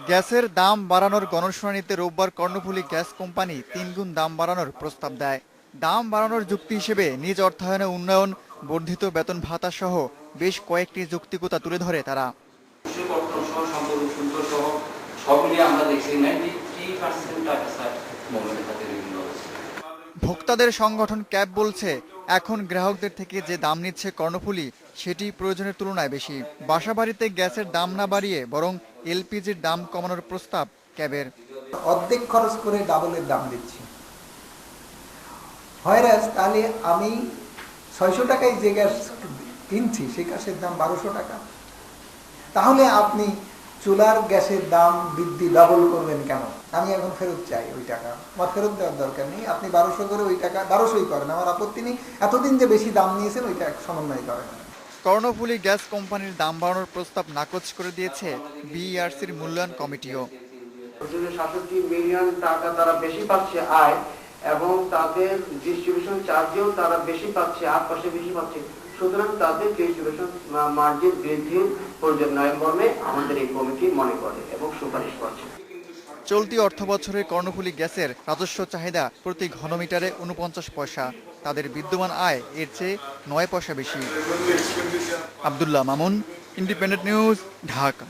গ্যাসের দাম বাড়ানোর গণশুনানিতে রোববার কর্ণফুলী গ্যাস কোম্পানি ৩ গুণ দাম বাড়ানোর প্রস্তাব দেয়। দাম বাড়ানোর যুক্তি হিসেবে নিজ অর্থায়নে উন্নয়ন, বর্ধিত বেতন ভাতা সহ বেশ কয়েকটি যৌক্তিকতা তুলে ধরে তারা। ভোক্তাদের সংগঠন ক্যাব বলছে, এখন গ্রাহকদের থেকে যে দাম নিচ্ছে কর্ণফুলী সেটি প্রয়োজনের তুলনায় বেশি। বাসাবাড়িতে গ্যাসের দাম না বাড়িয়ে বরং এলপিজির দাম কমানোর প্রস্তাব ক্যাবের। অর্ধেক খরচ করে ডাবলের দাম দিচ্ছি, হয়রাজ তাহলে আমি ৬০০ টাকায় যে গ্যাস কিনছি সেই গ্যাসের দাম ১২০০ টাকা। তাহলে আপনি চুলার গ্যাসের দাম বৃদ্ধি ডাবল করবেন কেন? আমি এখন ফেরত চাই ওই টাকা, আমার ফেরত দেওয়ার দরকার নেই। আপনি ১২০০ করে ওই টাকা ১২০০ই করেন, আমার আপত্তি নেই। এতদিন যে বেশি দাম নিয়েছেন ওইটা সমন্বয় করেন। কর্ণফুলী গ্যাস কোম্পানির দাম বাড়ানোর প্রস্তাব নাকচ করে দিয়েছে বিইআরসির মূল্যায়ন কমিটিও। ৬৭ মিলিয়ন টাকা তারা বেশি পাচ্ছে আয়, এবং তাদের ডিস্ট্রিবিউশন চার্জেও তারা বেশি পাচ্ছে, ৮% বেশি পাচ্ছে। সুতরাং তাদের ডিস্ট্রিবিউশন মার্জিন বৃদ্ধির প্রয়োজন নয় মর্মে আমাদের এই কমিটি মনে করে এবং সুপারিশ করছে। চলতি অর্থবছরে কর্ণফুলী গ্যাসের রাজস্ব চাহিদা প্রতি ঘনমিটারে ৪৯ পয়সা। তাদের বিদ্যমান আয় এর চেয়ে ৯ পয়সা বেশি। Abdullah Mamun, independent news, Dhaka.